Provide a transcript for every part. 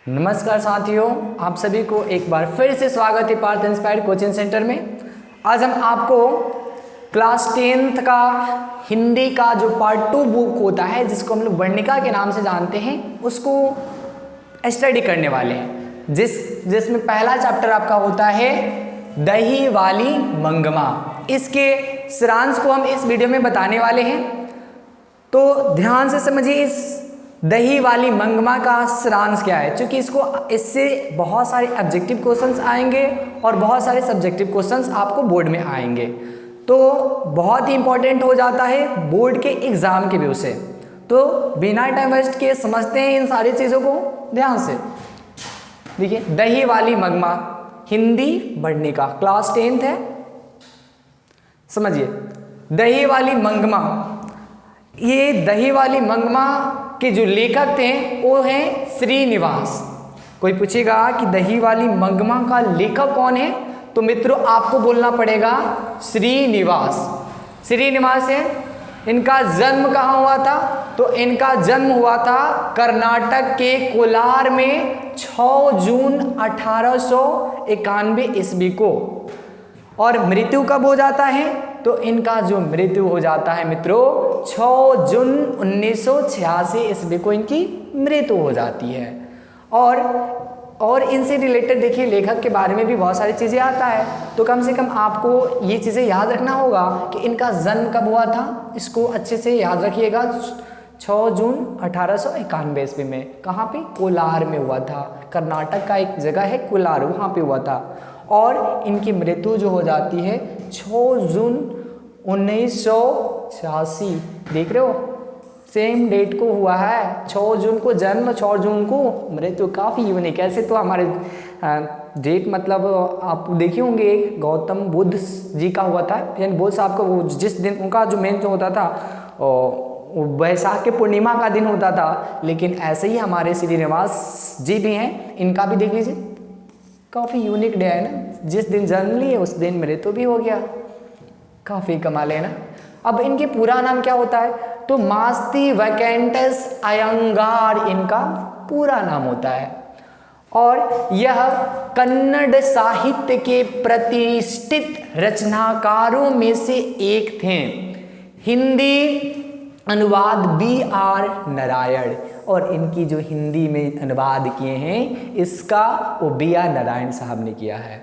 नमस्कार साथियों, आप सभी को एक बार फिर से स्वागत है पार्थ इंस्पायर्ड कोचिंग सेंटर में। आज हम आपको क्लास 10th का हिंदी का जो पार्ट 2 बुक होता है, जिसको हम लोग वर्णिका के नाम से जानते हैं, उसको स्टडी करने वाले हैं। जिसमें पहला चैप्टर आपका होता है दही वाली मंगमा। इसके सारांश को हम इस वीडियो में बताने वाले हैं, तो ध्यान से समझिए इस दही वाली मंगमा का सारांश क्या है, क्योंकि इससे बहुत सारे ऑब्जेक्टिव क्वेश्चंस आएंगे और बहुत सारे सब्जेक्टिव क्वेश्चंस आपको बोर्ड में आएंगे, तो बहुत ही इंपॉर्टेंट हो जाता है बोर्ड के एग्जाम के व्यू से। तो बिना टाइम वेस्ट किए समझते हैं इन सारी चीज़ों को ध्यान से। देखिए, दही वाली मंगमा हिंदी वर्णिका क्लास 10th है। समझिए, दही वाली मंगमा, ये दही वाली मंगमा के जो लेखक थे वो हैं श्रीनिवास। कोई पूछेगा कि दही वाली मंगमा का लेखक कौन है, तो मित्रों आपको बोलना पड़ेगा श्रीनिवास। श्रीनिवास है। इनका जन्म कहाँ हुआ था, तो इनका जन्म हुआ था कर्नाटक के कोलार में 6 जून 1891 ईस्वी को। और मृत्यु कब हो जाता है, तो इनका जो मृत्यु हो जाता है मित्रों 6 जून 1986 ईस्वी को इनकी मृत्यु हो जाती है। और इनसे रिलेटेड देखिए लेखक के बारे में भी बहुत सारी चीज़ें आता है, तो कम से कम आपको ये चीज़ें याद रखना होगा कि इनका जन्म कब हुआ था, इसको अच्छे से याद रखिएगा। 6 जून 1891 ईस्वी में कहाँ पे, कोलार में हुआ था। कर्नाटक का एक जगह है कोलार, वहाँ पे हुआ था। और इनकी मृत्यु जो हो जाती है 6 जून 1986। देख रहे हो, सेम डेट को हुआ है। 6 जून को जन्म, 6 जून को मृत्यु। काफ़ी यूनिक। ऐसे तो हमारे डेट मतलब आप देखे होंगे गौतम बुद्ध जी का हुआ था, यानी बुद्ध साहब का वो जिस दिन उनका जो मेन जो होता था वैसाख के पूर्णिमा का दिन होता था, लेकिन ऐसे ही हमारे श्रीनिवास जी भी हैं, इनका भी देख लीजिए। काफ़ी यूनिक डे है ना, जिस दिन जन्म लिए उस दिन मृत्यु भी हो गया। काफ़ी कमाल है ना। अब इनके पूरा नाम क्या होता है, तो मास्ती वैकेंटस अयंगार इनका पूरा नाम होता है। और यह कन्नड़ साहित्य के प्रतिष्ठित रचनाकारों में से एक थे। हिंदी अनुवाद B.R. नारायण, और इनकी जो हिंदी में अनुवाद किए हैं इसका वो B.R. नारायण साहब ने किया है।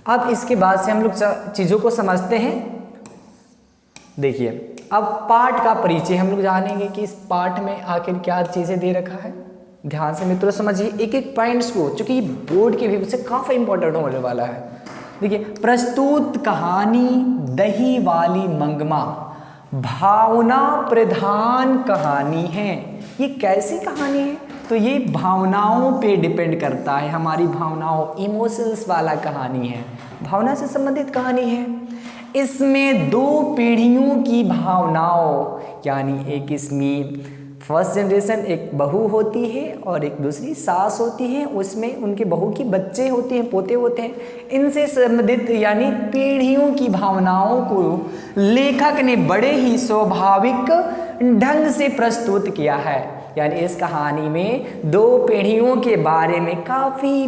अब इसके बाद से हम लोग चीज़ों को समझते हैं। देखिए, अब पाठ का परिचय हम लोग जानेंगे कि इस पाठ में आखिर क्या चीज़ें दे रखा है। ध्यान से मित्रों समझिए एक एक पॉइंट्स को, क्योंकि बोर्ड के व्यू से काफ़ी इंपॉर्टेंट होने वाला है। देखिए, प्रस्तुत कहानी दही वाली मंगमा भावना प्रधान कहानी है। ये कैसी कहानी है, तो ये भावनाओं पे डिपेंड करता है, हमारी भावनाओं, इमोशंस वाला कहानी है, भावना से संबंधित कहानी है। इसमें 2 पीढ़ियों की भावनाओं, यानी एक इसमें फर्स्ट जनरेशन एक बहू होती है और एक दूसरी सास होती है, उसमें उनके बहू की बच्चे होते हैं, पोते होते हैं, इनसे संबंधित यानी पीढ़ियों की भावनाओं को लेखक ने बड़े ही स्वाभाविक ढंग से प्रस्तुत किया है। यानी इस कहानी में 2 पीढ़ियों के बारे में काफ़ी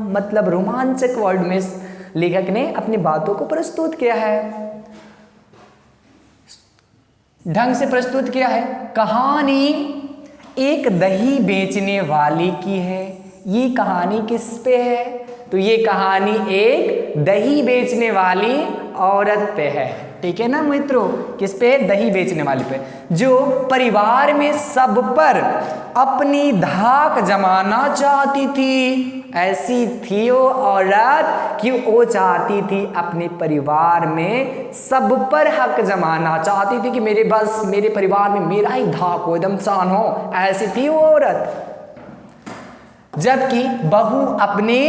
मतलब रोमांचक वर्ड में लेखक ने अपनी बातों को प्रस्तुत किया है, ढंग से प्रस्तुत किया है। कहानी एक दही बेचने वाली की है। ये कहानी किस पे है, तो ये कहानी एक दही बेचने वाली औरत पे है। ठीक है ना मित्रों, किस पे, दही बेचने वाली पे, जो परिवार में सब पर अपनी धाक जमाना चाहती थी। ऐसी थी वो औरत कि वो चाहती थी अपने परिवार में सब पर हक जमाना चाहती थी, कि मेरे बस मेरे परिवार में मेरा ही धाक हो, एकदम शान हो। ऐसी थी वो औरत। जबकि बहू अपने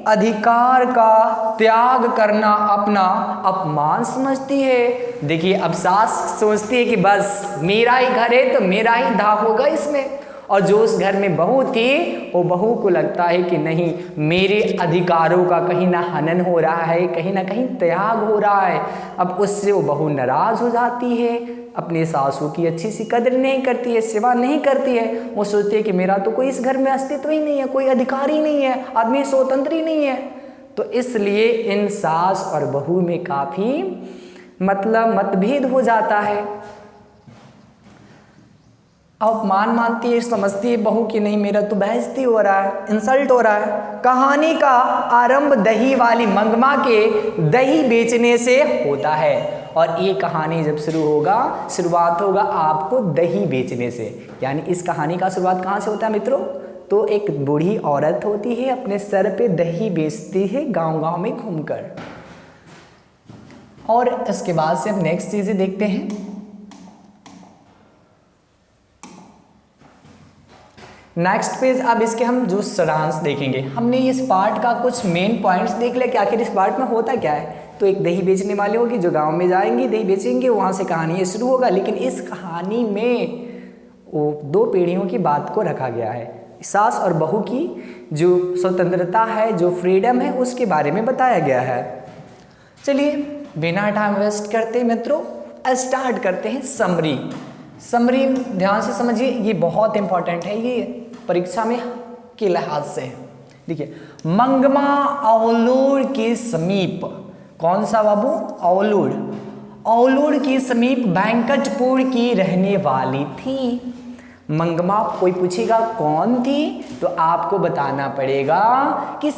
अधिकार का त्याग करना अपना अपमान समझती है। देखिए, अब सास सोचती है कि बस मेरा ही घर है तो मेरा ही धाक होगा इसमें, और जो उस घर में बहू थी वो बहू को लगता है कि नहीं, मेरे अधिकारों का कहीं ना हनन हो रहा है, कहीं ना कहीं त्याग हो रहा है। अब उससे वो बहू नाराज हो जाती है, अपने सासू की अच्छी सी कदर नहीं करती है, सेवा नहीं करती है। वो सोचती है कि मेरा तो कोई इस घर में अस्तित्व ही नहीं है, कोई अधिकार ही नहीं है, आदमी स्वतंत्र ही नहीं है। तो इसलिए इन सास और बहू में काफ़ी मतलब मतभेद हो जाता है। अपमान मानती है, समझती है बहू की नहीं, मेरा तो बेइज्जती हो रहा है, इंसल्ट हो रहा है। कहानी का आरंभ दही वाली मंगमा के दही बेचने से होता है। और ये कहानी जब शुरुआत होगा आपको दही बेचने से। यानी इस कहानी का शुरुआत कहाँ से होता है मित्रों? तो एक बूढ़ी औरत होती है, अपने सर पे दही बेचती है गांव-गांव में घूमकर। और इसके बाद से हम नेक्स्ट चीजें देखते हैं। नेक्स्ट पेज, अब इसके हम जो सारांश देखेंगे। हमने इस पार्ट का कुछ मेन पॉइंट्स देख लिया कि आखिर इस पार्ट में होता क्या है। तो एक दही बेचने वाले होगी जो गांव में जाएंगे, दही बेचेंगे, वहाँ से कहानी शुरू होगा। लेकिन इस कहानी में वो दो पीढ़ियों की बात को रखा गया है। सास और बहू की जो स्वतंत्रता है, जो फ्रीडम है, उसके बारे में बताया गया है। चलिए बिना टाइम वेस्ट करते मित्रों स्टार्ट करते हैं समरी। समरी ध्यान से समझिए, ये बहुत इंपॉर्टेंट है, ये परीक्षा में के लिहाज से। देखिए, मंगमा औलूर के समीप, कौन सा बाबू? औलूर। औलूर के समीप वेंकटपुर की रहने वाली थी। मंगमा, कोई पूछेगा कौन थी तो आपको बताना पड़ेगा कि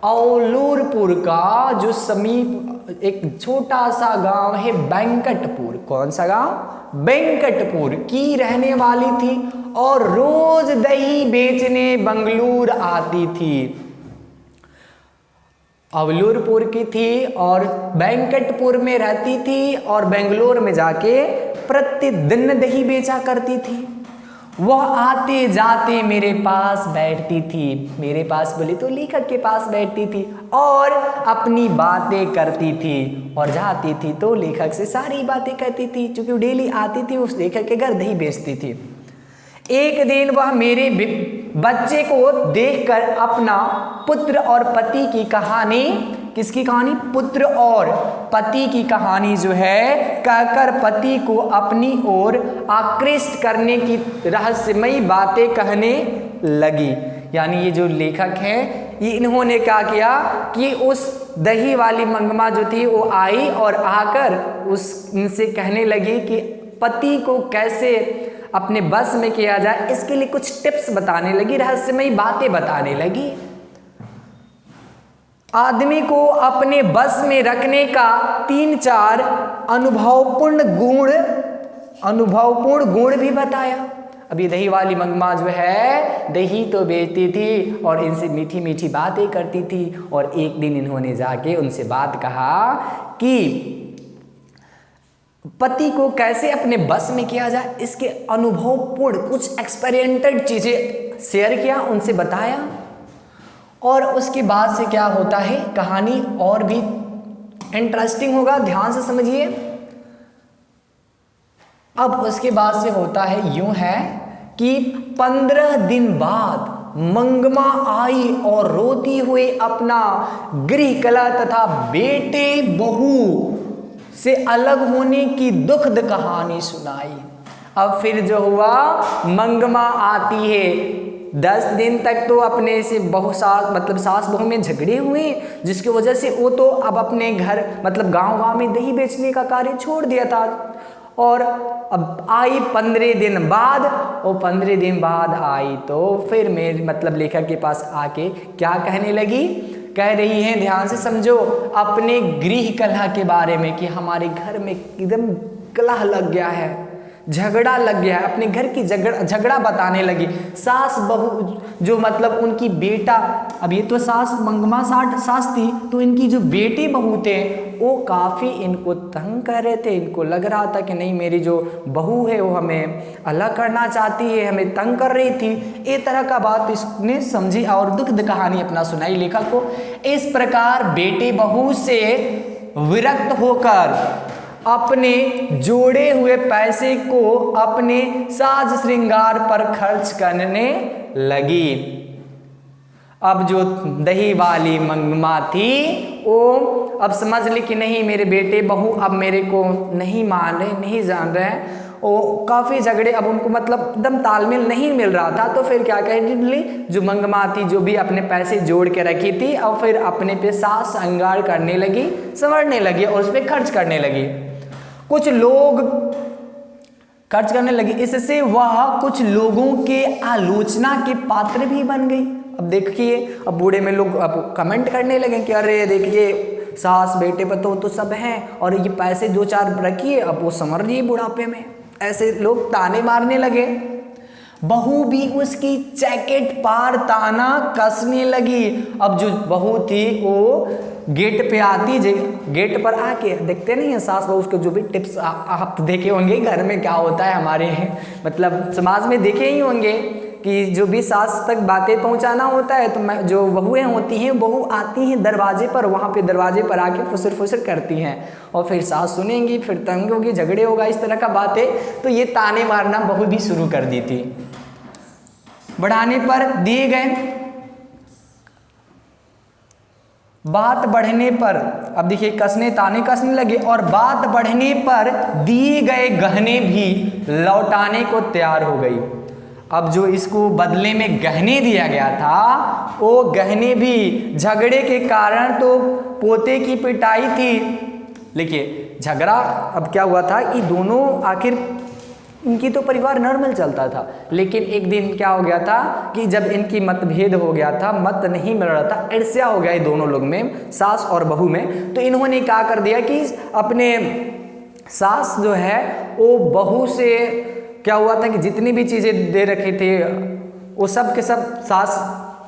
औलूरपुर का जो समीप एक छोटा सा गांव है वेंकटपुर, कौन सा गांव? वेंकटपुर की रहने वाली थी और रोज दही बेचने बंगलूर आती थी। औलूरपुर की थी और वेंकटपुर में रहती थी और बेंगलोर में जाके प्रतिदिन दही बेचा करती थी। वह आते जाते मेरे पास बैठती थी, मेरे पास बोले तो लेखक के पास बैठती थी और अपनी बातें करती थी, और जाती थी तो लेखक से सारी बातें करती थी, क्योंकि डेली आती थी उस लेखक के घर दही बेचती थी। एक दिन वह मेरे बच्चे को देखकर अपना पुत्र और पति की कहानी, किसकी कहानी? पुत्र और पति की कहानी जो है कहकर पति को अपनी ओर आकृष्ट करने की रहस्यमयी बातें कहने लगी। यानी ये जो लेखक हैं, ये इन्होंने क्या किया कि उस दही वाली मंगमा जो थी वो आई और आकर इनसे कहने लगी कि पति को कैसे अपने बस में किया जाए, इसके लिए कुछ टिप्स बताने लगी, रहस्यमयी बातें बताने लगी। आदमी को अपने बस में रखने का 3-4 अनुभवपूर्ण गुण भी बताया। अभी दही वाली मंगमा जो है दही तो बेचती थी और इनसे मीठी मीठी बातें करती थी। और एक दिन इन्होंने जाके उनसे बात कहा कि पति को कैसे अपने बस में किया जाए, इसके अनुभवपूर्ण कुछ एक्सपेरिमेंटेड चीजें शेयर किया, उनसे बताया। और उसके बाद से क्या होता है, कहानी और भी इंटरेस्टिंग होगा, ध्यान से समझिए। अब उसके बाद से होता है यूं है कि 15 दिन बाद मंगमा आई और रोती हुई अपना गृह कला तथा बेटे बहू से अलग होने की दुखद कहानी सुनाई। अब फिर जो हुआ, मंगमा आती है, 10 दिन तक तो अपने से सास बहू में झगड़े हुए, जिसकी वजह से वो तो अब अपने घर गांव में दही बेचने का कार्य छोड़ दिया था। और अब आई 15 दिन बाद, वो 15 दिन बाद आई तो फिर मेरे लेखक के पास आके क्या कहने लगी, कह रही हैं, ध्यान से समझो, अपने गृह कलह के बारे में कि हमारे घर में एकदम कलह लग गया है, झगड़ा लग गया है, अपने घर की झगड़ा बताने लगी। सास बहू जो उनकी बेटा, अब ये तो सास मंगमा सास थी, तो इनकी जो बेटे बहू थे वो काफ़ी इनको तंग कर रहे थे। इनको लग रहा था कि नहीं, मेरी जो बहू है वो हमें अलग करना चाहती है, हमें तंग कर रही थी। इस तरह का बात इसने समझी और दुखद कहानी अपना सुनाई लेखक को। इस प्रकार बेटे बहू से विरक्त होकर अपने जोड़े हुए पैसे को अपने साज श्रृंगार पर खर्च करने लगी। अब जो दही वाली मंगमा थी वो अब समझ ली कि नहीं, मेरे बेटे बहू अब मेरे को नहीं मान रहे, नहीं जान रहे हैं। वो काफ़ी झगड़े, अब उनको मतलब एकदम तालमेल नहीं मिल रहा था। तो फिर क्या कह ली, जो मंगमा थी, जो भी अपने पैसे जोड़ के रखी थी, और फिर अपने पे साज श्रृंगार करने लगी, संवरने लगी और उस पर खर्च करने लगी। कुछ लोग खर्च करने लगी, इससे वह कुछ लोगों के आलोचना के पात्र भी बन गई। अब देखिए, अब बूढ़े में लोग अब कमेंट करने लगे कि अरे देखिए सास बेटे पतो तो सब हैं और ये पैसे दो चार रखिए, अब वो संवर रही है बुढ़ापे में। ऐसे लोग ताने मारने लगे। बहू भी उसकी जैकेट पार ताना कसने लगी। अब जो बहू थी वो गेट पे आती, गेट पर आके देखते नहीं है सास बहू, उसके जो भी टिप्स आप देखे होंगे घर में क्या होता है, हमारे मतलब समाज में देखे ही होंगे कि जो भी सास तक बातें पहुंचाना होता है तो जो बहुएं होती हैं, बहू आती हैं दरवाजे पर, वहाँ पे दरवाजे पर आके फुसर फुसर करती हैं और फिर सास सुनेंगी, फिर तंग होगी, झगड़े होगा, इस तरह का बातें। तो ये ताने मारना बहू भी शुरू कर दी थी। बढ़ाने पर दिए गए, बात बढ़ने पर, अब देखिए कसने ताने कसने लगे और बात बढ़ने पर दिए गए गहने भी लौटाने को तैयार हो गई। अब जो इसको बदले में गहने दिया गया था, वो गहने भी झगड़े के कारण तो पोते की पिटाई थी। देखिए झगड़ा अब क्या हुआ था कि दोनों आखिर इनकी तो परिवार नॉर्मल चलता था, लेकिन एक दिन क्या हो गया था कि जब इनकी मतभेद हो गया था, मत नहीं मिल रहा था, ईर्ष्या हो गया दोनों लोग में, सास और बहू में। तो इन्होंने क्या कर दिया कि अपने सास जो है वो बहू से क्या हुआ था कि जितनी भी चीज़ें दे रखे थे वो सब के सब सास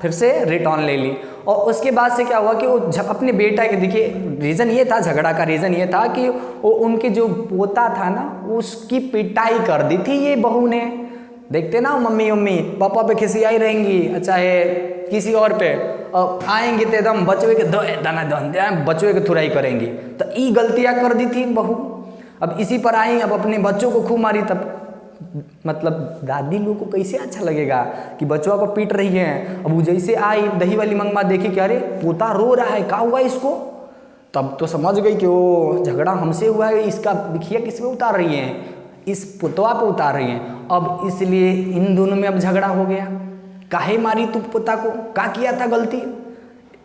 फिर से रिटर्न ले ली। और उसके बाद से क्या हुआ कि वो अपने बेटा के, देखिए रीज़न ये था, झगड़ा का रीज़न ये था कि वो उनके जो पोता था ना उसकी पिटाई कर दी थी ये बहू ने। देखते ना मम्मी पापा पे खिसियाई रहेंगी, चाहे किसी और पे आएंगे तो एकदम बचवे के दाना बचवे के थुराई करेंगी। तो ये गलतियाँ कर दी थी बहू। अब इसी पर आई, अब अपने बच्चों को खूब मारी। तब मतलब दादी लोग को कैसे अच्छा लगेगा कि बच्चों को पीट रही है। अब वो जैसे आई दही वाली मंगमा देखी कि अरे पोता रो रहा है, क्या हुआ इसको, तब तो समझ गई कि वो झगड़ा हमसे हुआ है, इसका बिखिया किस पे उतार रही है, इस पुतवा पे उतार रही है। अब इसलिए इन दोनों में अब झगड़ा हो गया, काहे मारी तू पोता को, क्या किया था गलती।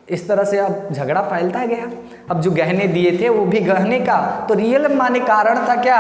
इस तरह से अब झगड़ा फैलता गया। अब जो गहने दिए थे वो भी गहने का तो रियल माने कारण था, क्या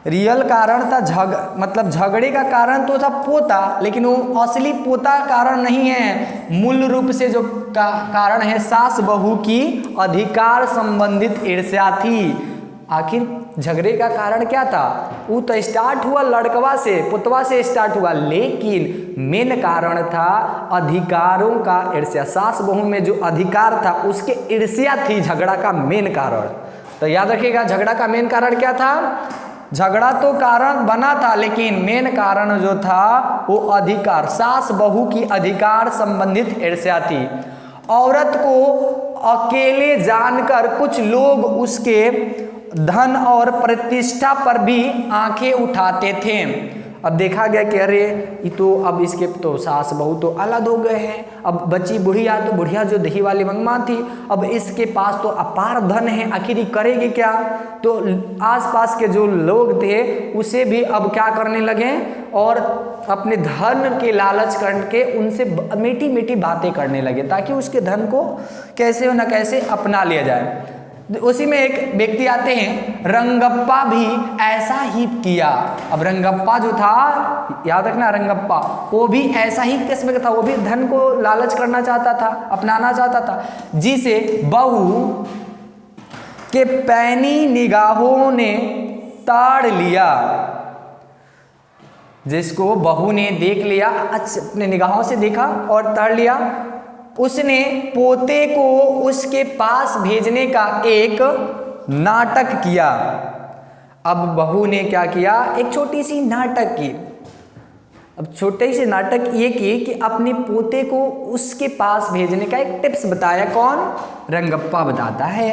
रियल कारण था मतलब झगड़े का कारण तो था पोता, लेकिन वो असली पोता कारण नहीं है। मूल रूप से जो कारण है सास बहू की अधिकार संबंधित ईर्ष्या थी। आखिर झगड़े का कारण क्या था, वो तो स्टार्ट हुआ लड़कवा से, पुतवा से स्टार्ट हुआ, लेकिन मेन कारण था अधिकारों का ईर्ष्या। सास बहू में जो अधिकार था उसके ईर्ष्या थी झगड़ा का मेन कारण। तो याद रखिएगा झगड़ा का मेन कारण क्या था, झगड़ा तो कारण बना था लेकिन मेन कारण जो था वो अधिकार, सास बहू की अधिकार संबंधित ईर्ष्या थी। औरत को अकेले जानकर कुछ लोग उसके धन और प्रतिष्ठा पर भी आंखें उठाते थे। अब देखा गया कि अरे ये तो अब इसके तो सास बहू तो अलग हो गए हैं, अब बची बुढ़िया, तो बुढ़िया जो दही वाली मंगमा थी अब इसके पास तो अपार धन है, आखिर ये करेगी क्या। तो आसपास के जो लोग थे उसे भी अब क्या करने लगे और अपने धन के लालच करके उनसे मीठी मीठी बातें करने लगे ताकि उसके धन को कैसे न कैसे अपना लिया जाए। उसी में एक व्यक्ति आते हैं, रंगप्पा भी ऐसा ही किया। अब रंगप्पा जो था, याद रखना रंगप्पा, वो भी ऐसा ही किस्म का था, वो भी धन को लालच करना चाहता था, अपनाना चाहता था, जिसे बहू के पैनी निगाहों ने ताड़ लिया। जिसको बहू ने देख लिया, अपने निगाहों से देखा और ताड़ लिया, उसने पोते को उसके पास भेजने का एक नाटक किया। अब बहू ने क्या किया, एक छोटी सी नाटक की। अब छोटे से नाटक ये की कि अपने पोते को उसके पास भेजने का एक टिप्स बताया। कौन, रंगप्पा बताता है।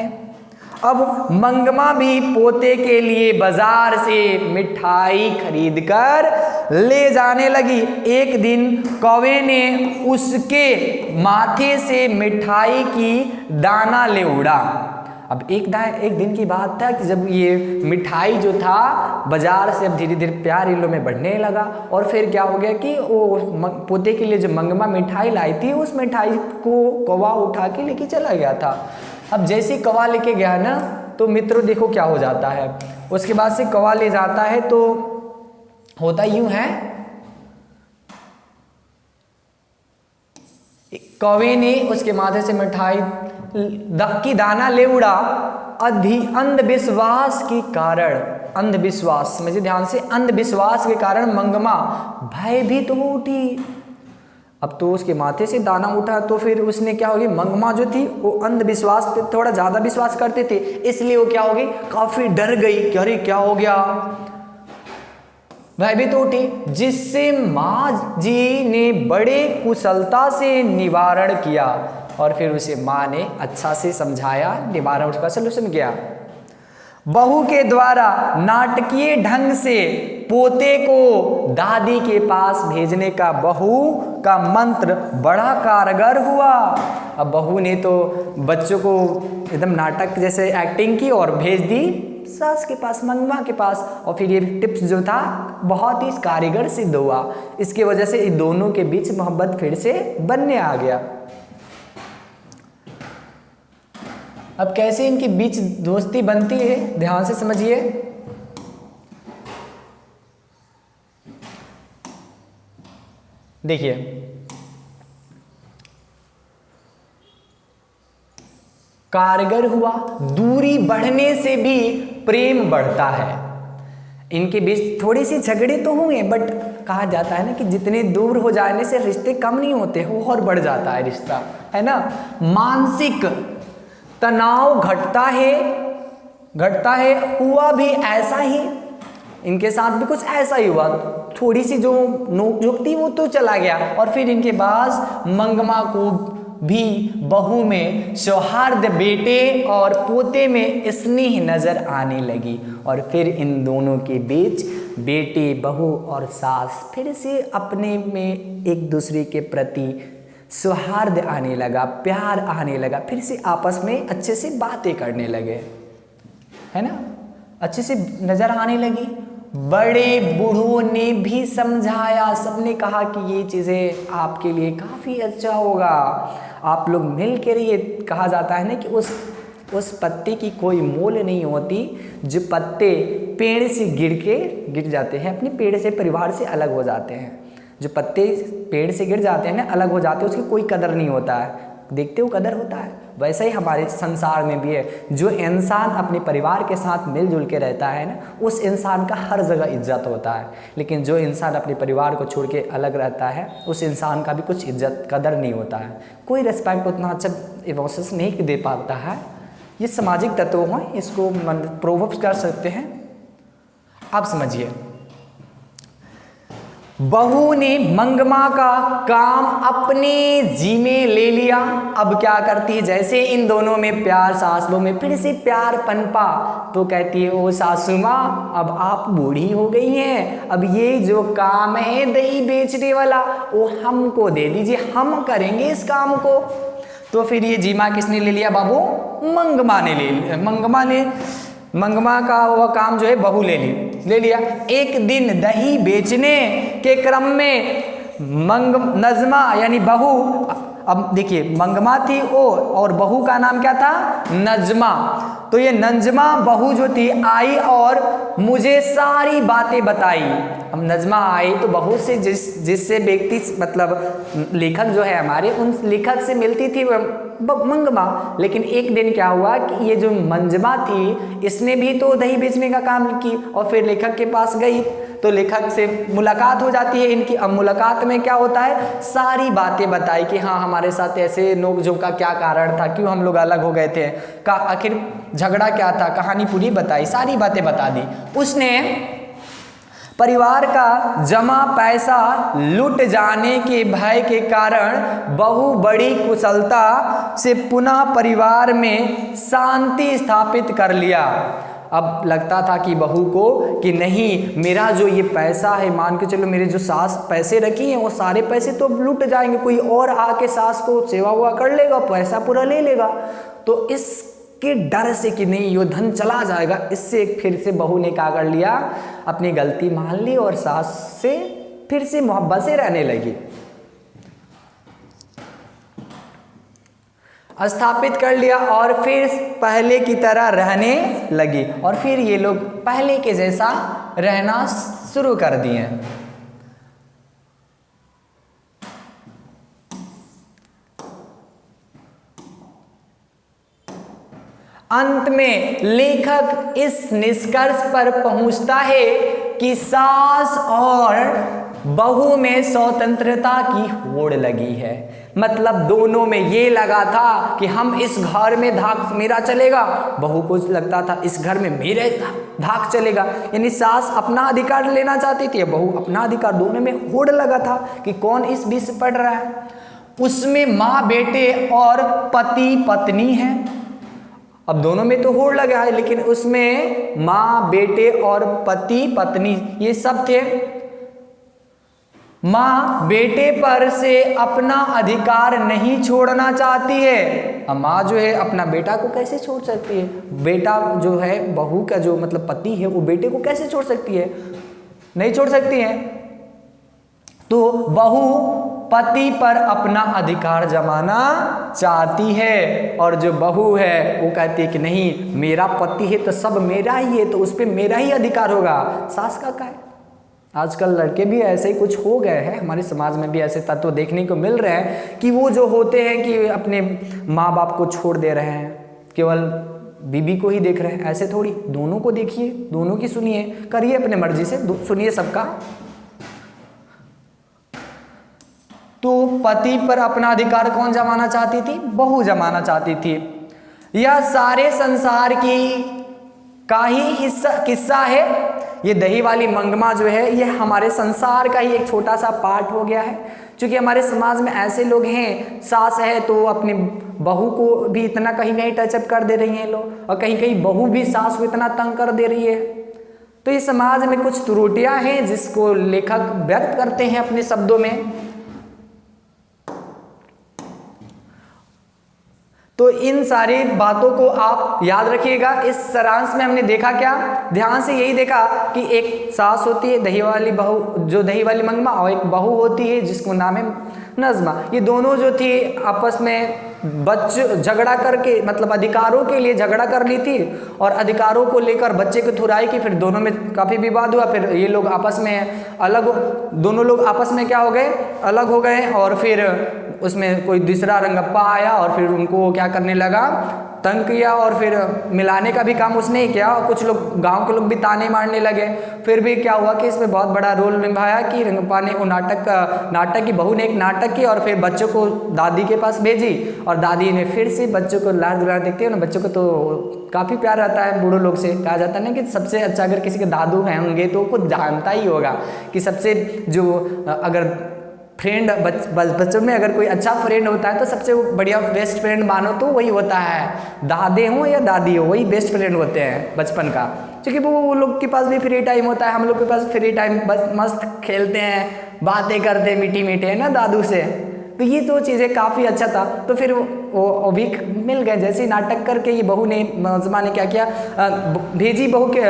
अब मंगमा भी पोते के लिए बाजार से मिठाई खरीदकर ले जाने लगी। एक दिन कौवे ने उसके माथे से मिठाई की दाना ले उड़ा। अब एक दिन की बात था कि जब ये मिठाई जो था बाजार से अब धीरे धीरे प्यार इन लोगों में बढ़ने लगा, और फिर क्या हो गया कि वो पोते के लिए जो मंगमा मिठाई लाई थी उस मिठाई को कौवा उठा के लेके चला गया था। अब जैसे ही कौवा लेके गया ना तो मित्रों देखो क्या हो जाता है। उसके बाद से कौवा ले जाता है तो होता यूं है, कौवे ने उसके माथे से मिठाई की दाना ले उड़ा। अंधविश्वास के कारण, अंधविश्वास समझिए ध्यान से, अंधविश्वास के कारण मंगमा भयभीत हो उठी। अब तो उसके माथे से दाना उठा तो फिर उसने क्या होगी, मंगमा जो थी वो अंधविश्वास पे थोड़ा ज्यादा विश्वास करते थे, इसलिए वो क्या होगी, काफी डर गई कि अरे क्या हो गया, भयभीत उठी। जिससे माँ जी ने बड़े कुशलता से निवारण किया, और फिर उसे माँ ने अच्छा से समझाया, निवारण उसका सलूशन किया। बहू के द्वारा नाटकीय ढंग से पोते को दादी के पास भेजने का बहू का मंत्र बड़ा कारगर हुआ। अब बहू ने तो बच्चों को एकदम नाटक जैसे एक्टिंग की और भेज दी सास के पास, मंगमा के पास, और फिर ये टिप्स जो था बहुत ही कारगर सिद्ध हुआ। इसकी वजह से इन दोनों के बीच मोहब्बत फिर से बनने आ गया। अब कैसे इनके बीच दोस्ती बनती है, ध्यान से समझिए। देखिए, कारगर हुआ, दूरी बढ़ने से भी प्रेम बढ़ता है। इनके बीच थोड़ी सी झगड़े तो हुए, बट कहा जाता है ना कि जितने दूर हो जाने से रिश्ते कम नहीं होते, वो और बढ़ जाता है रिश्ता, है ना। मानसिक तनाव घटता है। हुआ भी ऐसा ही, इनके साथ भी कुछ ऐसा ही हुआ। थोड़ी सी जो नोक-झोंक थी वो तो चला गया, और फिर इनके बाद मंगमा को भी बहू में सौहार्द, बेटे और पोते में स्नेह नजर आने लगी, और फिर इन दोनों के बीच बेटे, बहू और सास फिर से अपने में एक दूसरे के प्रति सौहार्द आने लगा, प्यार आने लगा, फिर से आपस में अच्छे से बातें करने लगे, है ना, अच्छे से नजर आने लगी। बड़े बूढ़ों ने भी समझाया, सबने कहा कि ये चीज़ें आपके लिए काफ़ी अच्छा होगा, आप लोग मिल के रहिए। कहा जाता है ना कि उस पत्ते की कोई मोल नहीं होती जो पत्ते पेड़ से गिर जाते हैं, अपने पेड़ से, परिवार से अलग हो जाते हैं। जो पत्ते पेड़ से गिर जाते हैं ना, अलग हो जाते हैं, उसकी कोई कदर नहीं होता है, देखते हो कदर होता है। वैसे ही हमारे संसार में भी है, जो इंसान अपने परिवार के साथ मिलजुल के रहता है ना, उस इंसान का हर जगह इज्जत होता है। लेकिन जो इंसान अपने परिवार को छोड़ के अलग रहता है, उस इंसान का भी कुछ इज्जत कदर नहीं होता है, कोई रिस्पेक्ट उतना अच्छा इमोशंस नहीं दे पाता है। ये सामाजिक तत्व हैं, इसको प्रोवोक कर सकते हैं। आप समझिए, बहू ने मंगमा का काम अपने जिम्मे ले लिया। अब क्या करती है, जैसे इन दोनों में प्यार, सास बहू में फिर से प्यार पनपा, तो कहती है, ओ सासू माँ, अब आप बूढ़ी हो गई हैं, अब ये जो काम है दही बेचने वाला वो हमको दे दीजिए, हम करेंगे इस काम को। तो फिर ये जिम्मा किसने ले लिया बाबू, मंगमा ने ले लिया। मंगमा का वह काम जो है बहू ले लिया। एक दिन दही बेचने के क्रम में नजमा यानी बहू, अब देखिए मंगमा थी वो और बहू का नाम क्या था, नजमा। तो ये नजमा बहू जो थी आई और मुझे सारी बातें बताई। अब नजमा आई तो बहू से जिससे व्यक्ति मतलब लेखक जो है हमारे, उन लेखक से मिलती थी मंगमा। लेकिन एक दिन क्या हुआ कि ये जो मंजमा थी, इसने भी तो दही बेचने का काम की और फिर लेखक के पास गई, तो लेखक से मुलाकात हो जाती है इनकी। अब मुलाकात में क्या होता है, सारी बातें बताई कि हाँ हमारे साथ ऐसे नोक-झोंक का क्या कारण था, क्यों हम लोग अलग हो गए थे, का आखिर झगड़ा क्या था, कहानी पूरी बताई, सारी बातें बता दी उसने। परिवार का जमा पैसा लूट जाने के भय के कारण बहू बड़ी कुशलता से पुनः परिवार में शांति स्थापित कर लिया। अब लगता था कि बहू को कि नहीं, मेरा जो ये पैसा है, मान के चलो मेरे जो सास पैसे रखी हैं वो सारे पैसे तो लूट जाएंगे, कोई और आके सास को सेवा हुआ कर लेगा, पैसा पूरा ले लेगा। तो इसके डर से कि नहीं ये धन चला जाएगा, इससे फिर से बहू ने क्या कर लिया, अपनी गलती मान ली और सास से फिर से मोहब्बत से रहने लगी, स्थापित कर लिया और फिर पहले की तरह रहने लगी और फिर ये लोग पहले के जैसा रहना शुरू कर दिए। अंत में लेखक इस निष्कर्ष पर पहुंचता है कि सास और बहू में स्वतंत्रता की होड़ लगी है। मतलब दोनों में ये लगा था कि हम इस घर में धाक मेरा चलेगा, बहू को लगता था इस घर में मेरे धाक चलेगा। यानी सास अपना अधिकार लेना चाहती थी, बहू अपना अधिकार, दोनों में होड़ लगा था कि कौन इस बीच से पड़ रहा है। उसमें माँ बेटे और पति पत्नी है। अब दोनों में तो होड़ लगा है, लेकिन उसमें माँ बेटे और पति पत्नी ये सब थे। माँ बेटे पर से अपना अधिकार नहीं छोड़ना चाहती है। अब माँ जो है अपना बेटा को कैसे छोड़ सकती है, बेटा जो है बहू का जो मतलब पति है वो बेटे को कैसे छोड़ सकती है, नहीं छोड़ सकती है। तो बहू पति पर अपना अधिकार जमाना चाहती है और जो बहू है वो कहती है कि नहीं, मेरा पति है तो सब मेरा ही है, तो उस पर मेरा ही अधिकार होगा। सास का क्या है। आजकल लड़के भी ऐसे ही कुछ हो गए हैं, हमारे समाज में भी ऐसे तत्व देखने को मिल रहे हैं कि वो जो होते हैं कि अपने माँ बाप को छोड़ दे रहे हैं, केवल बीबी को ही देख रहे हैं। ऐसे थोड़ी, दोनों को देखिए, दोनों की सुनिए, करिए अपने मर्जी से, सुनिए सबका। तो पति पर अपना अधिकार कौन जमाना चाहती थी, बहू जमाना चाहती थी। यह सारे संसार की का ही किस्सा है। ये दही वाली मंगमा जो है ये हमारे संसार का ही एक छोटा सा पार्ट हो गया है। क्योंकि हमारे समाज में ऐसे लोग हैं, सास है तो अपनी बहू को भी इतना कहीं कहीं टचअप कर दे रही हैं लोग, और कहीं कहीं बहू भी सास को इतना तंग कर दे रही है। तो इस समाज में कुछ त्रुटियां हैं जिसको लेखक व्यक्त करते हैं अपने शब्दों में। तो इन सारी बातों को आप याद रखिएगा। इस सारांश में हमने देखा क्या, ध्यान से यही देखा कि एक सास होती है दही वाली बहू, जो दही वाली मंगमा, और एक बहू होती है जिसको नाम है नज़मा। ये दोनों जो थी आपस में झगड़ा करके, मतलब अधिकारों के लिए झगड़ा कर ली थी और अधिकारों को लेकर बच्चे की थुराई की। फिर दोनों में काफ़ी विवाद हुआ, फिर ये लोग आपस में अलग, दोनों लोग आपस में क्या हो गए, अलग हो गए। और फिर उसमें कोई दूसरा रंगप्पा आया और फिर उनको क्या करने लगा, तंग किया, और फिर मिलाने का भी काम उसने ही किया। और कुछ लोग, गांव के लोग भी ताने मारने लगे। फिर भी क्या हुआ कि इसमें बहुत बड़ा रोल निभाया कि रंगप्पा ने वो नाटक की, बहू ने एक नाटक की और फिर बच्चों को दादी के पास भेजी, और दादी ने फिर से बच्चों को लाड दुलार देखते हो ना, बच्चों को तो काफ़ी प्यार रहता है। बूढ़ों लोग से कहा जाता है ना कि सबसे अच्छा अगर किसी के दादू हैं होंगे तो कुछ जानता ही होगा कि सबसे जो अगर फ्रेंड बच्चों में अगर कोई अच्छा फ्रेंड होता है तो सबसे बढ़िया बेस्ट फ्रेंड मानो तो वही होता है, दादे हों या दादी हो, वही बेस्ट फ्रेंड होते हैं बचपन का। क्योंकि वो लोग के पास भी फ्री टाइम होता है, हम लोग के पास फ्री टाइम, बस मस्त खेलते हैं, बातें करते हैं मीठी मीठे, है ना दादू से। तो ये तो चीज़ें काफ़ी अच्छा था। तो फिर वो भी मिल गए। जैसे नाटक करके ये बहू ने, नज़मा ने क्या किया, भेजी बहू के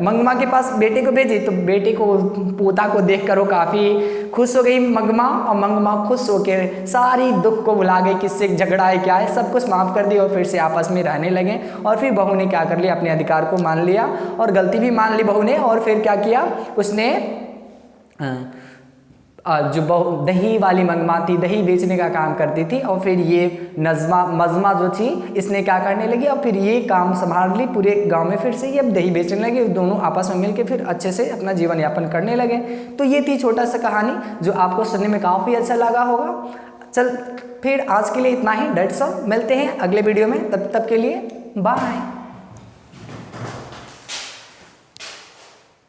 मंगमा के पास, बेटे को भेजी। तो बेटे को, पोता को देखकर वो काफ़ी खुश हो गई मंगमा, और मंगमा खुश होकर सारी दुख को भुला गई, किससे झगड़ा है क्या है, सब कुछ माफ़ कर दिया और फिर से आपस में रहने लगे। और फिर बहू ने क्या कर लिया, अपने अधिकार को मान लिया और गलती भी मान ली बहू ने। और फिर क्या किया उसने, जो दही वाली मंगमा थी, दही बेचने का काम करती थी, और फिर ये मज़मा जो थी इसने क्या करने लगी, और फिर ये काम संभाल ली पूरे गांव में। फिर से ये अब दही बेचने लगे, दोनों आपस में मिलके फिर अच्छे से अपना जीवन यापन करने लगे। तो ये थी छोटा सा कहानी जो आपको सुनने में काफ़ी अच्छा लगा होगा। चल फिर आज के लिए इतना ही, डेट्स ऑल। मिलते हैं अगले वीडियो में, तब तक के लिए बाय।